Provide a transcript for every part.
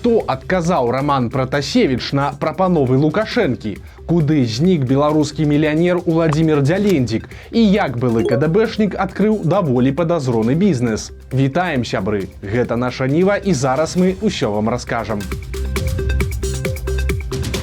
Што адказаў Роман Пратасевіч на прапановы Лукашэнкі? Куды знік беларускі мільянер Уладзімір Дзялендзік? І як былы КДБшнік адкрыў даволі падазроны бізнес? Вітаем, сябры! Гэта наша Ніва, і зараз мы ўсё вам раскажам.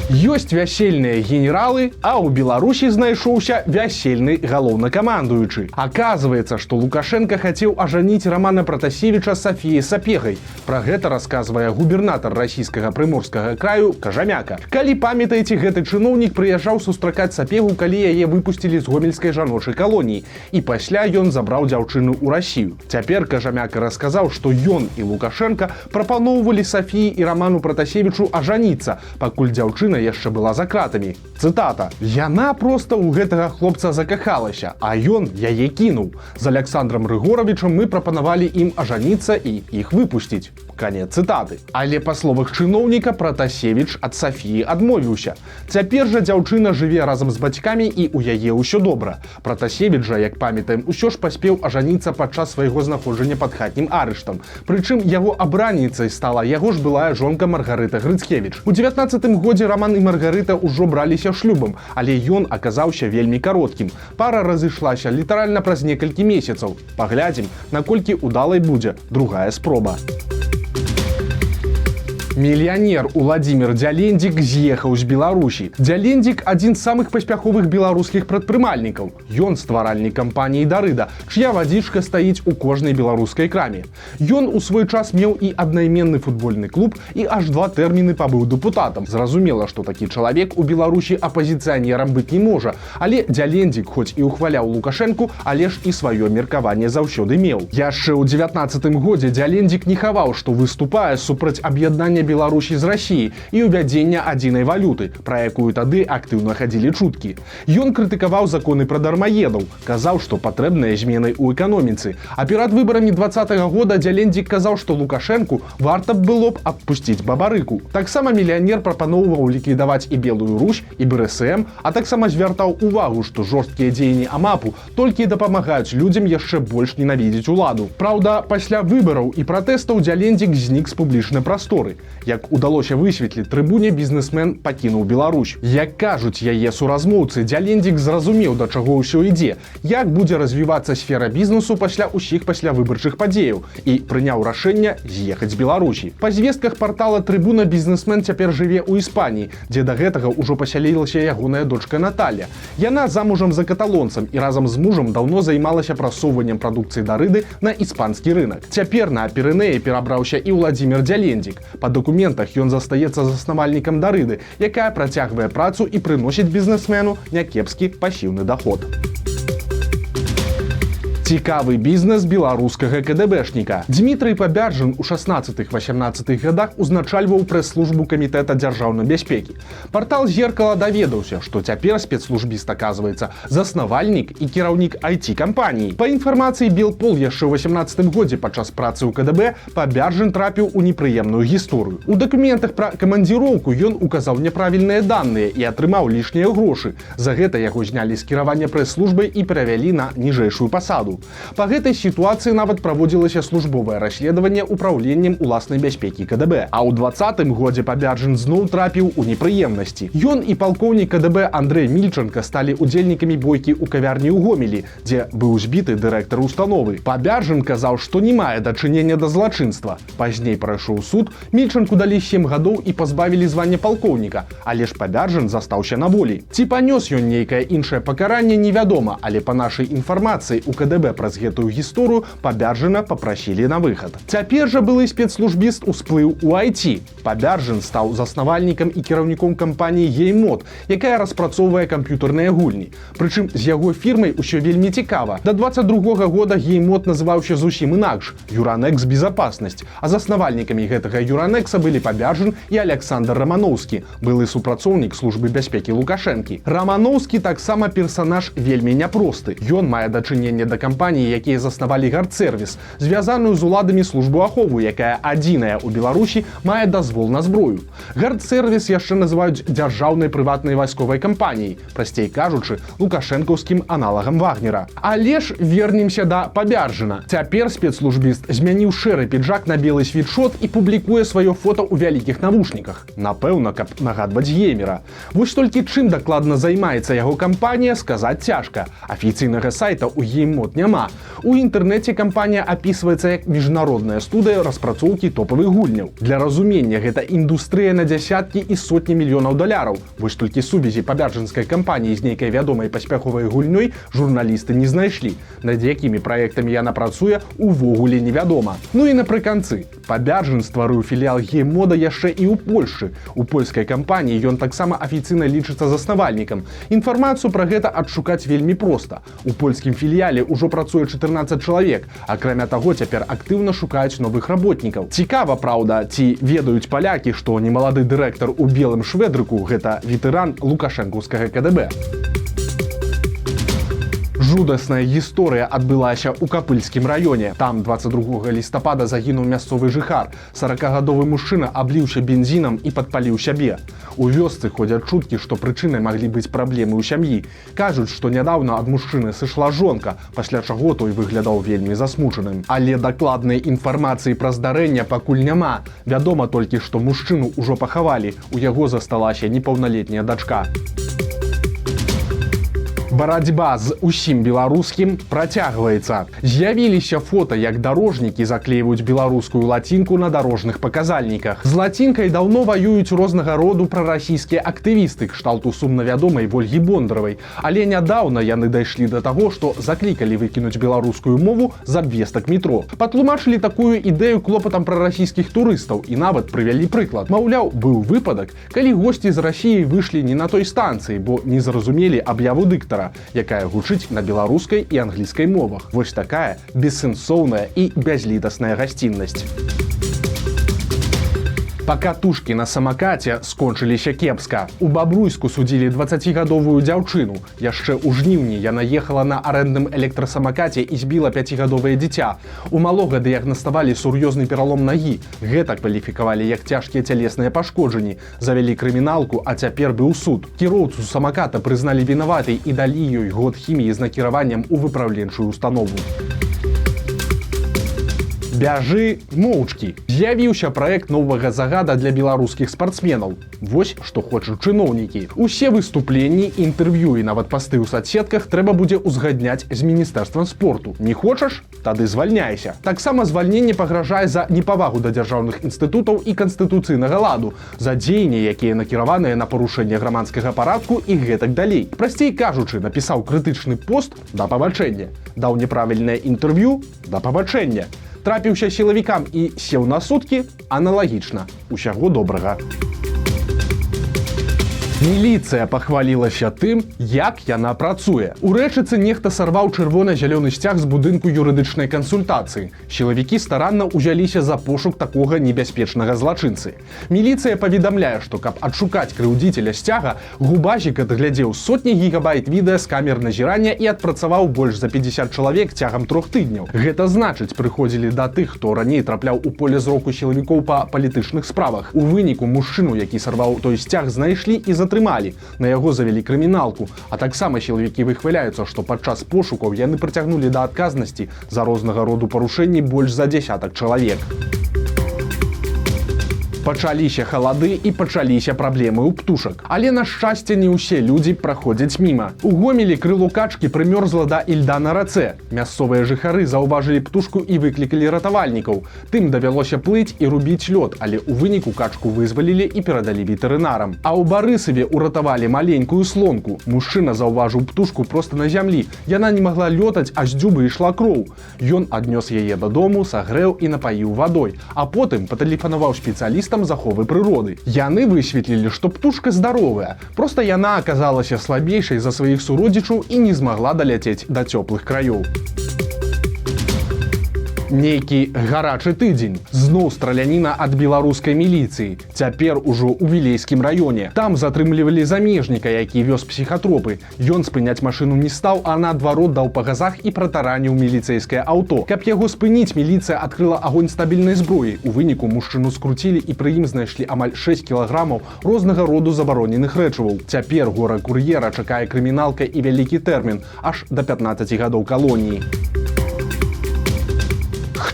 Ёсць вясельныя генералы, а ў Беларусі знайшоўся вясельны галоўнакамандуючы. Аказваецца, што Лукашенко хацеў ажаніць Романа Пратасевіча з Сафіяй Сапегай. Пра гэта расказвае губернатар расійскага прыморскага краю Кажамяка. Калі памятаеце, гэты чыноўнік прыязджаў сустракаць Сапегу, калі яе выпусцілі з гомельскай жаночай калоніі. І пасля ён забраў дзяўчыну ў Расію. Цяпер Кажамяка расказаў, што ён і Лукашенко прапаноўвалі Сафіі і Роману Пратасевічу ажаніцца, пакуль дзяўчына яшчэ была за кратамі. Цытата: «Яна проста ў гэтага хлопца закахалася, а ён яе кінуў. З Александром Рыгоровичам мы прапанавалі ім ажаніцца і іх выпусціць». Канец цытаты. Але па словах чыноўніка, Пратасевіч ад Сафіі адмовіўся. Цяпер жа дзяўчына жыве разам з бацькамі і ў яе ўсё добра. Пратасевіч жа, як памятаем, усё ж паспеў ажаніцца падчас свайго знаходжання пад хатнім арыштам. Прычым яго абранніцай стала яго ж былая жонка Маргарыта Грыцкевіч. У 19-м годзе Роман і Маргарыта ўжо браліся шлюбам, але ён аказаўся вельмі кароткім. Пара разышлася літаральна праз некалькі месяцаў. Паглядзім, наколькі удалай будзе другая спроба. Мільянер Уладзімір Дзялендзік з'ехаў з Беларусі. Дзялендзік – адзін з самых паспяховых беларускіх прадпрымальнікаў. Ён стваральнік кампаніі «Дарыда», чыя вадзічка стаіць у кожнай беларускай краме. Ён у свой час меў і аднайменны футбольны клуб, і аж 2 тэрміны пабыў дэпутатам. Зразумела, што такі чалавек у Беларусі апазіцыянерам быць не можа, але Дзялендзік хоць і ўхваляў Лукашэнку, але ж і сваё меркаванне заўсёды меў. Яшчэ ў 19-м годзе Дзялендзік не хаваў, што выступае супраць аб'яднання Беларусі з Расіі і ўвядзення адзінай валюты, пра якую тады актыўна хадзілі чуткі. Ён крытыкаваў законы пра дармаедаў, казаў, што патрэбныя змены ў эканоміцы. А перад выбарамі 20-го года Дзялендзік казаў, што Лукашэнку варта б было б адпусціць бабарыку. Таксама мільянер прапаноўваў ліквідаваць і Белую Русь, і БРСМ, а таксама звяртаў увагу, што жорсткія дзеянні АМАПу толькі дапамагаюць людзям яшчэ больш ненавідзець уладу. Праўда, пасля выбараў і пратэстаў Дзялендзік знік з публічнай прасторы. Як удалося высветліць, трыбуне бізнесмен пакінуў Беларусь. Як кажуць яе суразмоўцы, Дзялендзік зразумеў, да чаго ўсё ідзе, як будзе развівацца сфера бізнесу пасля ўсіх паслявыбарчых падзеяў і прыняў рашэнне з'ехаць з Беларусі. Па звестках партала «Трыбуна» бізнесмен цяпер жыве ў Іспаніі, дзе да гэтага ўжо пасялілася ягоная дочка Наталья. Яна замужам за каталонцам і разам з мужам даўно займалася прасоўваннем прадукцыі «Дарыды» на іспанскі рынак. Цяпер на Пірэнеі перабраўся і Уладзімір Дзялендзік. Па дакументах ён застаецца заснавальнікам «Дарыды», якая працягвае працу і прыносіць бізнесмену някепскі пасіўны даход. Цікавы бізнес беларускага КДБшніка. Дмітрый Пабярджын у 16-18 гадах узначальваў прэс-службу Камітэта дзяржаўнай бяспекі. Партал «Зеркала» даведаўся, што цяпер спецслужбіст, аказваецца, заснавальнік і кіраўнік IT-кампаніі. Па інфармацыі Белпол, яшчэ ў 18-м годзе падчас працы ў КДБ Пабярджын трапіў у непрыемную гісторыю. У дакументах пра камандзіроўку ён указаў няправільныя даныя і атрымаў лішнія грошы. За гэта яго знялі з кіравання прэс-службай і перавялі на ніжэйшую пасаду. Па гэтай сітуацыі нават праводзілася службовае расследаванне ўпраўленнем уласнай бяспекі КДБ. А ў 20-м годзе Пабярджын зноў трапіў у непрыемнасці. Ён і палкоўнік КДБ Андрэй Мільчанка сталі удзельнікамі бойкі ў кавярні ў Гомелі, дзе быў збіты дырэктар установы. Пабярджын казаў, што не мае дачынення да злачынства. Пазней прайшоў суд, Мільчанку далі 7 гадоў і пазбавілі звання палкоўніка, але ж Пабярджын застаўся на волі. Ці панёс ён нейкае іншае пакаранне, невядома, але па нашай інфармацыі у КДБ праз гэтую гісторыю Пабярджына папрасілі на выхад. Цяпер жа былы спецслужбіст усплыў у IT. Пабярджын стаў заснавальнікам і кіраўніком кампаніі «Геймод», якая распрацоўвае камп'ютарныя гульні. Прычым з яго фірмай усё вельмі цікава. Да 22-го года «Геймод» называўся зусім інакш – «Юранекс Безопасность», а заснавальнікамі гэтага «Юранекса» былі Пабярджын і Александр Романовскі, былы супрацоўнік службы бяспекі Лукашэнкі. Романовскі таксама персанаж вельмі няпросты. Ён мае дачыненне да кампаніі кампаніі, якія заснавалі Гардсервіс, звязаную з уладамі службу ахову, якая адзіная ў Беларусі мае дазвол на зброю. Гардсервіс яшчэ называюць дзяржаўнай прыватнай вайсковай кампаніяй, прасцей кажучы, лукашэнкаўскім аналагам Вагнера. Але ж вернемся да Пабяржына. Цяпер спецслужбіст змяніў шэры піджак на белы світшот і публікуе сваё фота ў вялікіх навушніках. Напэўна, каб нагадваць геймера. Вось толькі чым дакладна займаецца яго кампанія, сказаць цяжка. Афіцыйнага сайта ў гейммод няма. У інтэрнэце кампанія апісваецца як міжнародная студыя распрацоўкі топавых гульняў. Для разумення, гэта індустрыя на дзясяткі і сотні мільёнаў даляраў. Вось толькі сувязі пабяржынскай кампаніі з нейкай вядомай паспяховай гульнёй журналісты не знайшлі. Над якімі праектамі яна працуе, увогуле невядома. Ну і напрыканцы. Пабяржын стварыў філіал гейммода яшчэ і ў Польшчы. У польскай кампаніі ён таксама афіцыйна лічыцца заснавальнікам. Інфармацыю пра гэта адшукаць вельмі проста. У польскім філіяле ўжо працуе 14 чалавек. Акрамя таго, цяпер актыўна шукаюць новых работнікаў. Цікава, праўда, ці ведаюць палякі, што немалады дырэктар у белым шведрыку гэта ветэран лукашэнкаўскага КДБ. Жудасная гісторыя адбылася ў Капыльскім раёне. Там 22 лістапада загінуў мясцовы жыхар. 40гадовы мужчына абліўся бензінам і падпаліў сябе. У вёсцы ходзяць чуткі, што прычынай маглі быць праблемы ў сям'і. Кажуць, што нядаўна ад мужчыны сышла жонка, пасля чаго той выглядаў вельмі засмучаным. Але дакладнай інфармацыі пра здарэнне пакуль няма. Вядома толькі, што мужчыну ўжо пахавалі. У яго засталася непаўналетняя дачка. Барацьба з усім беларускім працягваецца. З'явіліся фота, як дарожнікі заклейваюць беларускую лацінку на дарожных паказальніках. З лацінкай даўно ваююць рознага роду прарасійскія актывісты, кшталту сумна вядомай Вольгі Бондаравай. Але нядаўна яны дайшлі да таго, што заклікалі выкінуць беларускую мову з абвестак метро. Патлумачылі такую ідэю клопатам прарасійскіх турыстаў і нават прывялі прыклад. Маўляў, быў выпадак, калі госці з Расіі выйшлі не на той станцыі, бо не зразумелі аб'яву дыктара, якая гучыць на беларускай і англійскай мовах. Вось такая бессэнсоўная і бязлітасная гасціннасць. Пакатушкі на самакаце скончыліся кепска. У Бабруйску судзілі 20гадовую дзяўчыну. Яшчэ ў жніўні яна ехала на арэндным электрасамакаце і збіла 5гадовае дзіця. У малога дыягнаставалі сур'ёзны пералом нагі. Гэта кваліфікавалі як цяжкія цялесныя пашкоджанні. Завялі крыміналку, а цяпер быў суд. Кіроўцу самаката прызналі вінаватай і далі ёй год хіміі з накіраваннем у выпраўленчую установу. Бяжы моўчкі. З'явіўся праект новага загада для беларускіх спартсменаў. Вось што хочуць чыноўнікі. Усе выступленні, інтэрв'ю і нават пасты ў садсетках трэба будзе ўзгадняць з міністэрствам спорту. Не хочаш? Тады звальняйся. Таксама звальненне пагражае за непавагу да дзяржаўных інстытутаў і канстытуцыйнага ладу, за дзеянні, якія накіраваныя на парушэнне грамадскага парадку і гэтак далей. Прасцей кажучы, напісаў крытычны пост – да пабачэння. Даў няправільнае інтэрв'ю – да пабачэння. Трапіўся сілавікам і сеў на суткі – аналагічна. Усяго добрага. Міліцыя пахвалілася тым, як яна працуе. У Рэчыцы нехта сарваў чырвона-зялёны сцяг з будынку юрыдычнай кансультацыі. Сілавікі старанна ўзяліся за пошук такога небяспечнага злачынцы. Міліцыя паведамляе, што каб адшукаць крыўдзіцеля сцяга, губазік адглядзеў сотні гігабайт відэа з камер назірання і адпрацаваў больш за 50 чалавек цягам 3 тыдняў. Гэта значыць, прыходзілі да тых, хто раней трапляў у поле зроку сілавікоў па палітычных справах. У выніку мужчыну, які сарваў той сцяг, знайшлі і затрымалі. На яго завялі крыміналку. А таксама сілавікі выхваляюцца, што падчас пошукаў яны прыцягнулі да адказнасці за рознага роду парушэнні больш за 10 чалавек. Пачаліся халады і пачаліся праблемы ў птушак. Але, на шчасце, не ўсе людзі праходзяць міма. У Гомелі крыло качкі прымёрзла да ільда на рацэ. Мясцовыя жыхары заўважылі птушку і выклікалі ратавальнікаў. Тым давялося плыць і рубіць лёд, але ў выніку качку вызвалілі і перадалі ветэрынарам. А ў Барысаве ўратавалі маленькую слонку. Мужчына заўважыў птушку проста на зямлі. Яна не магла лётаць, а з дзюбы ішла кроў. Ён аднёс яе дадому, сагрэў і напаіў вадой, а потым патэлефанаваў спецыялістам заховы прыроды. Яны высветлілі, што птушка здаровая, проста яна аказалася слабейшай за сваіх суродзічаў і не змагла даляцець да цёплых краёў. Нейкі гарачы тыдзень. Зноў страляніна ад беларускай міліцыі. Цяпер ужо ў Вілейскім раёне. Там затрымлівалі замежніка, які вёз псіхатропы. Ён спыняць машыну не стаў, а наадварот даў па газах і пратараніў міліцэйскае аўто. Каб яго спыніць, міліцыя адкрыла агонь стабільнай зброі. У выніку мужчыну скруцілі і пры ім знайшлі амаль 6 кілаграмаў рознага роду забароненых рэчываў. Цяпер гора кур'ера чакае крыміналка і вялікі тэрмін аж да 15 гадоў калоніі.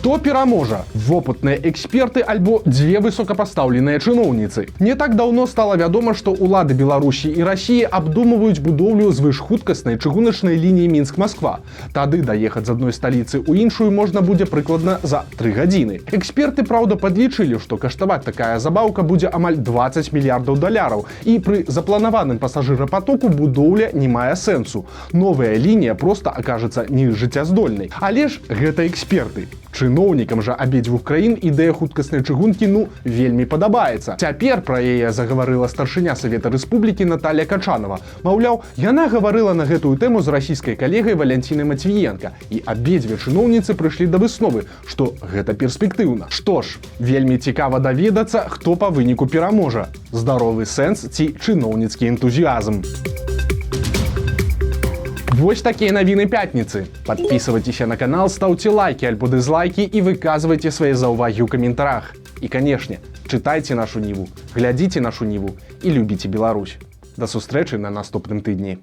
Хто пераможа? Вопытныя эксперты альбо дзве высокапастаўленыя чыноўніцы. Не так даўно стала вядома, што ўлады Беларусі і Расіі абдумваюць будоўлю звышхуткаснай чыгуначнай лініі Мінск-Масква. Тады даехаць з адной сталіцы ў іншую можна будзе прыкладна за 3 гадзіны. Эксперты, праўда, падлічылі, што каштаваць такая забаўка будзе амаль 20 мільярдаў даляраў, і пры запланаваным пасажырапатоку будоўля не мае сэнсу. Новая лінія проста акажацца нежыццяздольнай. Але ж гэта эксперты. Чыноўнікам жа абедзвюх краін ідэя хуткаснай чыгункі вельмі падабаецца. Цяпер пра яе загаварыла старшыня Савета Рэспублікі Наталля Качанова. Маўляў, яна гаварыла на гэтую тэму з расійскай калегай Валянцінай Матвіенка, і абедзве чыноўніцы прыйшлі да высновы, што гэта перспектыўна. Што ж, вельмі цікава даведацца, хто па выніку пераможа. Здаровы сэнс ці чыноўніцкі энтузіазм. Вось такія навіны пятніцы. Подписывайтеся на канал, ставьте лайки альбо дизлайки и выказывайте свои заўвагі ў каментарах. И, конечно, читайте нашу Ніву, глядите нашу Ніву и любите Беларусь. До сустрэчы на наступным тыдні.